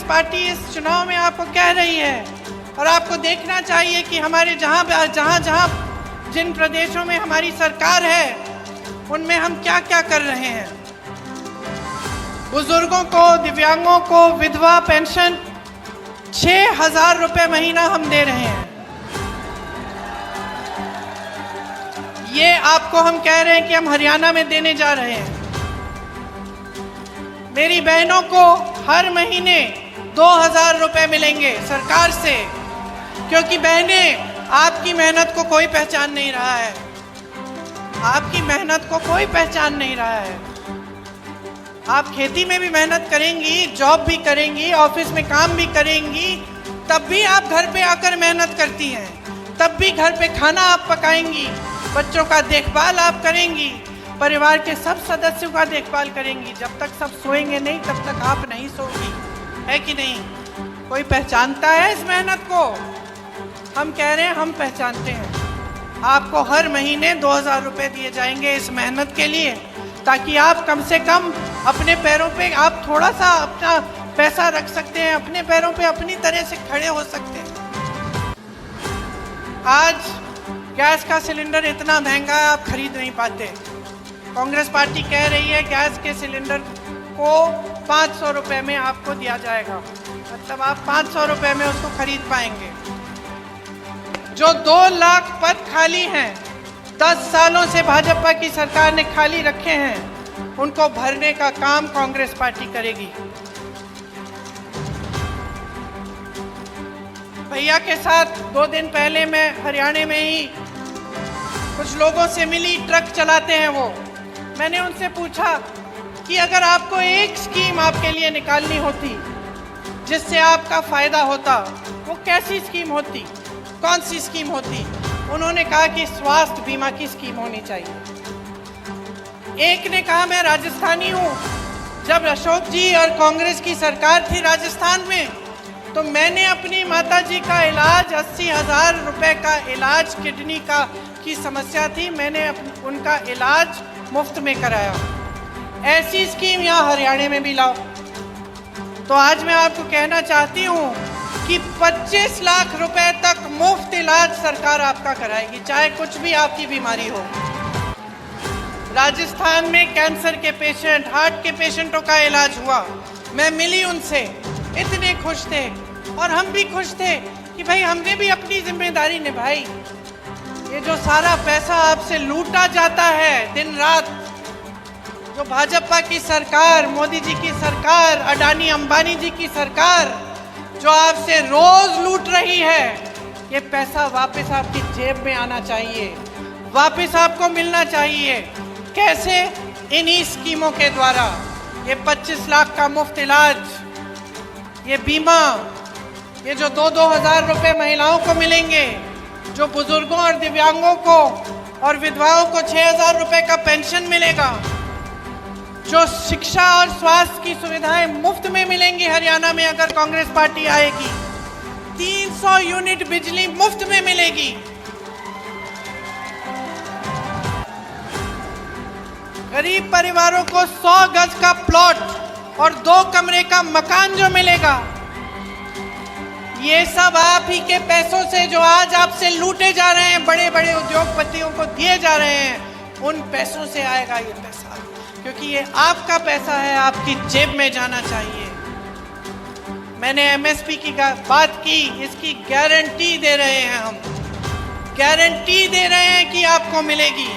Party इस चुनाव में आपको कह रही है, और आपको देखना चाहिए कि हमारे जहाँ जिन प्रदेशों में हमारी सरकार है उनमें हम क्या क्या कर रहे हैं। बुजुर्गों को, दिव्यांगों को विधवा पेंशन 6,000 रुपये महीना हम दे रहे हैं। ये आपको हम कह रहे हैं कि हम हरियाणा में देने जा रहे हैं। मेरी बहनों को हर महीने 2,000 रुपये मिलेंगे सरकार से, क्योंकि बहनें, आपकी मेहनत को कोई पहचान नहीं रहा है। आपकी मेहनत को कोई पहचान नहीं रहा है। आप खेती में भी मेहनत करेंगी, जॉब भी करेंगी, ऑफिस में काम भी करेंगी, तब भी आप घर पे आकर मेहनत करती हैं। तब भी घर पे खाना आप पकाएंगी, बच्चों का देखभाल आप करेंगी, परिवार के सब सदस्यों का देखभाल करेंगी। जब तक सब सोएंगे नहीं तब तक आप नहीं सोगी, है कि नहीं? कोई पहचानता है इस मेहनत को? हम कह रहे हैं हम पहचानते हैं। आपको हर महीने 2,000 रुपये दिए जाएंगे इस मेहनत के लिए, ताकि आप कम से कम अपने पैरों पे आप थोड़ा सा अपना पैसा रख सकते हैं, अपने पैरों पे अपनी तरह से खड़े हो सकते हैं। आज गैस का सिलेंडर इतना महंगा है, आप खरीद नहीं पाते। कांग्रेस पार्टी कह रही है गैस के सिलेंडर को 500 रुपये में आपको दिया जाएगा, मतलब आप 500 रुपये में उसको खरीद पाएंगे। जो 2 लाख पद खाली हैं, 10 सालों से भाजपा की सरकार ने खाली रखे हैं, उनको भरने का काम कांग्रेस पार्टी करेगी। भैया के साथ 2 दिन पहले मैं हरियाणा में ही कुछ लोगों से मिली, ट्रक चलाते हैं वो। मैंने उनसे पूछा कि अगर आपको एक स्कीम आपके लिए निकालनी होती जिससे आपका फायदा होता, वो कैसी स्कीम होती, कौन सी स्कीम होती? उन्होंने कहा कि स्वास्थ्य बीमा की स्कीम होनी चाहिए। एक ने कहा मैं राजस्थानी हूँ, जब अशोक जी और कांग्रेस की सरकार थी राजस्थान में, तो मैंने अपनी माताजी का इलाज 80,000 रुपये का इलाज, किडनी की समस्या थी, मैंने उनका इलाज मुफ्त में कराया। ऐसी स्कीम यहाँ हरियाणा में भी लाओ। तो आज मैं आपको कहना चाहती हूँ कि 25 लाख रुपए तक मुफ्त इलाज सरकार आपका कराएगी, चाहे कुछ भी आपकी बीमारी हो। राजस्थान में कैंसर के पेशेंट, हार्ट के पेशेंटों का इलाज हुआ। मैं मिली उनसे, इतने खुश थे, और हम भी खुश थे कि भाई हमने भी अपनी जिम्मेदारी निभाई। ये जो सारा पैसा आपसे लूटा जाता है दिन रात, जो भाजपा की सरकार, मोदी जी की सरकार, अडानी अंबानी जी की सरकार जो आपसे रोज लूट रही है, ये पैसा वापस आपकी जेब में आना चाहिए, वापस आपको मिलना चाहिए। कैसे? इन्हीं स्कीमों के द्वारा। ये 25 लाख का मुफ्त इलाज, ये बीमा, ये जो 2-2 हज़ार रुपये महिलाओं को मिलेंगे, जो बुजुर्गों और दिव्यांगों को और विधवाओं को 6,000 रुपये का पेंशन मिलेगा, जो शिक्षा और स्वास्थ्य की सुविधाएं मुफ्त में मिलेंगी हरियाणा में अगर कांग्रेस पार्टी आएगी, 300 यूनिट बिजली मुफ्त में मिलेगी। गरीब परिवारों को 100 गज का प्लॉट और 2 कमरे का मकान जो मिलेगा, ये सब आप ही के पैसों से जो आज आपसे लूटे जा रहे हैं, बड़े बड़े उद्योगपतियों को दिए जा रहे हैं, उन पैसों से आएगा ये पैसा, क्योंकि ये आपका पैसा है, आपकी जेब में जाना चाहिए। मैंने एमएसपी की बात की, इसकी गारंटी दे रहे हैं हम, गारंटी दे रहे हैं कि आपको मिलेगी।